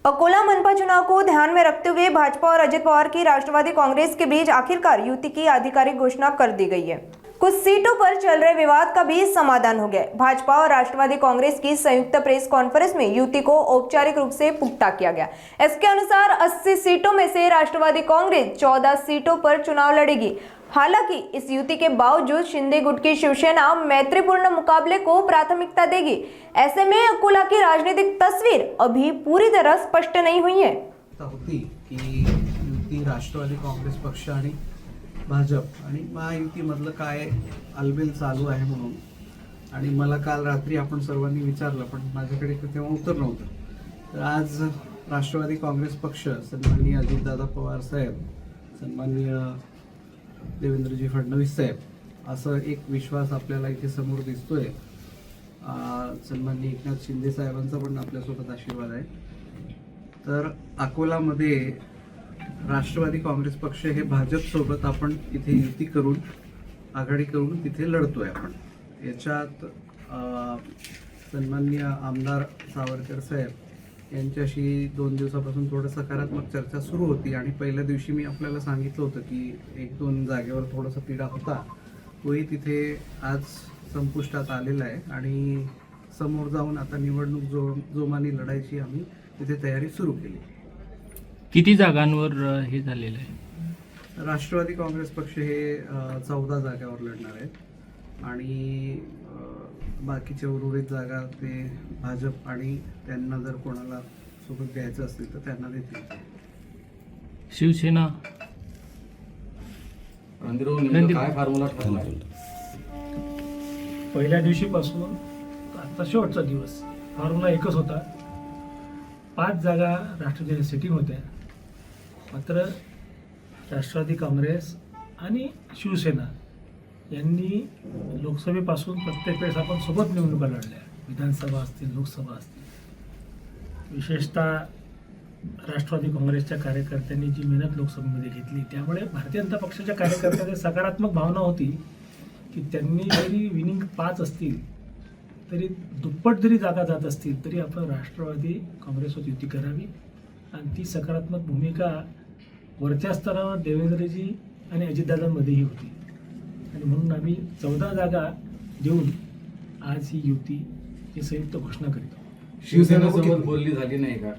अकोला मनपा चुनाव को ध्यान में रखते हुए भाजपा और अजित पवार की राष्ट्रवादी कांग्रेस के बीच आखिरकार युति की आधिकारिक घोषणा कर दी गई है। कुछ सीटों पर चल रहे विवाद का भी समाधान हो गया। भाजपा और राष्ट्रवादी कांग्रेस की संयुक्त प्रेस कॉन्फ्रेंस में युति को औपचारिक रूप से पुख्ता किया गया। इसके अनुसार 80 सीटों में से राष्ट्रवादी कांग्रेस 14 सीटों पर चुनाव लड़ेगी। हालांकि इस युति के बावजूद शिंदे गुट की शिवसेना मैत्रीपूर्ण मुकाबले को प्राथमिकता देगी। ऐसे में अकोला की राजनीतिक तस्वीर अभी पूरी तरह स्पष्ट नहीं हुई है। होती की युती राष्ट्रवादी काँग्रेस पक्ष आणि भाजप आणि महायुतीमधलं काय अलबेल चालू आहे म्हणून, आणि मला काल रात्री आपण सर्वांनी विचारलं, पण माझ्याकडे तेव्हा उत्तर नव्हतं। तर आज राष्ट्रवादी काँग्रेस पक्ष सन्माननीय अजितदादा पवार साहेब, सन्माननीय देवेंद्रजी फडणवीस साहेब, असं एक विश्वास आपल्याला इथे समोर दिसतोय। सन्माननीय एकनाथ शिंदे साहेबांचा पण आपल्यासोबत आशीर्वाद आहे। तर अकोलामध्ये राष्ट्रवादी काँग्रेस पक्ष हे भाजप सोबत आपण इथे युती करून आघाडी करून तिथे लढतोय। आपण याच्यात सन्माननीय आमदार सावरकर साहेब यांच्याशी 2 दिवसापासून थोडं सकारात्मक चर्चा सुरू होती, आणि पहिल्या दिवशी मी आपल्याला सांगितलं होतं की 1-2 जागेवर थोडासा तिढा होता, तोही तिथे आज संपुष्टात आलेला आहे। आणि समोर जाऊन आता निवडणूक जोमाने लढायची आम्ही तिथे तयारी सुरू केली। किती जागांवर हे झालेलं आहे? राष्ट्रवादी काँग्रेस पक्ष हे 14 जागावर लढणार आहेत, आणि बाकीच्या उर्वरित जागा ते भाजप आणि त्यांना जर कोणाला सोबत द्यायचं असेल तर त्यांना देतील। शिवसेना काय फॉर्म्युला ठरणार? पहिल्या दिवशीपासून आता शेवटचा दिवस फॉर्म्युला एकच होता। 5 जागा राष्ट्रवादी सिटिंग होत्या, मात्र राष्ट्रवादी काँग्रेस आणि शिवसेना यांनी लोकसभेपासून प्रत्येक वेळेस आपण सोबत निवडणुका लढल्या, विधानसभा असतील, लोकसभा असतील। विशेषतः राष्ट्रवादी काँग्रेसच्या कार्यकर्त्यांनी जी मेहनत लोकसभेमध्ये घेतली, त्यामुळे भारतीय जनता पक्षाच्या कार्यकर्त्यांची सकारात्मक भावना होती की त्यांनी जरी विनिंग 5 असतील तरी दुप्पट जरी जागा जात असतील तरी आपण राष्ट्रवादी काँग्रेससोबत युती करावी, आणि ती सकारात्मक भूमिका वरच्या स्तरावर देवेंद्रजी आणि अजितदादांमध्येही होती, आणि म्हणून आम्ही 14 जागा देऊन आज ही युती ही संयुक्त घोषणा करीत आहोत। शिवसेनेसोबत बोलणी झाली नाही का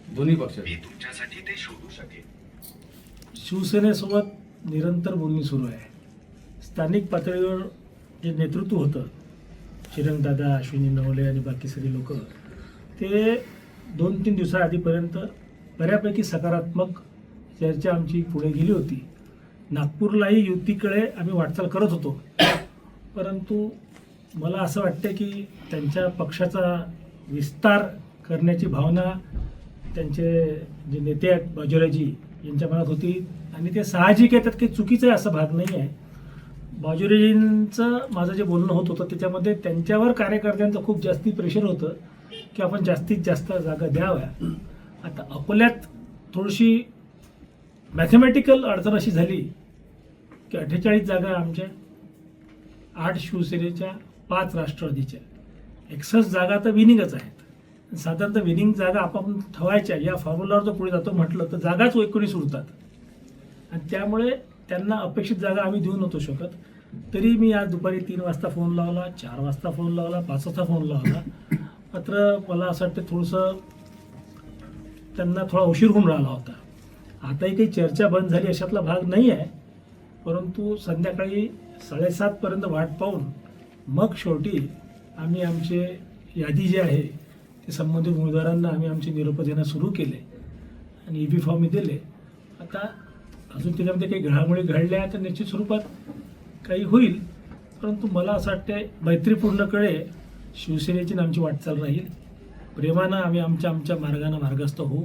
दोन्ही पक्षांनी? तुमच्यासाठी ते शोधू शकेल। शिवसेनेसोबत निरंतर बोलणी सुरू आहे। स्थानिक पातळीवर जे नेतृत्व होतं, श्रीरंगदादा, अश्विनी नवले आणि बाकी सगळे लोक, ते 2-3 दिवसाआधीपर्यंत बऱ्यापैकी सकारात्मक चर्चा आमची पुढे गेली होती। नागपूरलाही युतीकडे आम्ही वाटचाल करत होतो, परंतु मला असं वाटतं की त्यांच्या पक्षाचा विस्तार करण्याची भावना त्यांचे जे नेते आहेत बाजोराजी यांच्या मनात होती, आणि ते साहजिक आहे, त्यात काही चुकीचं आहे असा भाग नाही आहे। बाजोराजींचं माझं जे बोलणं होत होतं त्याच्यामध्ये त्यांच्यावर कार्यकर्त्यांचं खूप जास्ती प्रेशर होतं की आपण जास्तीत जास्त जागा द्याव्या। आता अकोल्यात थोडीशी मॅथमॅटिकल अडचण अशी झाली की 48 जागा आमच्या, 8 शिवसेनेच्या, 5 राष्ट्रवादीच्या, 61 जागा तर विनिंगच आहेत। साधारणतः विनिंग जागा आपण ठेवायच्या या फॉर्म्युलावर जर पुढे जातो म्हटलं तर जागाच 19 उरतात, आणि त्यामुळे त्यांना अपेक्षित जागा आम्ही देऊ नव्हतो शकत। तरी मी आज दुपारी 3 वाजता फोन लावला, 4 वाजता फोन लावला, 5 वाजता फोन लावला, मात्र मला असं वाटतं थोडंसं त्यांना थोडा उशीर होऊन राहिला होता। आताही काही चर्चा बंद झाली अशातला भाग नाही आहे, परंतु संध्याकाळी 7:30 पर्यंत वाट पाहून मग शेवटी आम्ही आमचे यादी जे आहे ते संबंधित उमेदवारांना आम्ही आमचे निरोप देणं सुरू केले आणि EB फॉर्मही दिले। आता अजून त्याच्यामध्ये काही घडामोडी घडल्या तर निश्चित स्वरूपात काही होईल, परंतु मला असं वाटतं मैत्रीपूर्णकडे शिवसेनेची आमची वाटचाल राहील। प्रेमानं आम्ही आमच्या मार्गानं मार्गस्थ होऊ।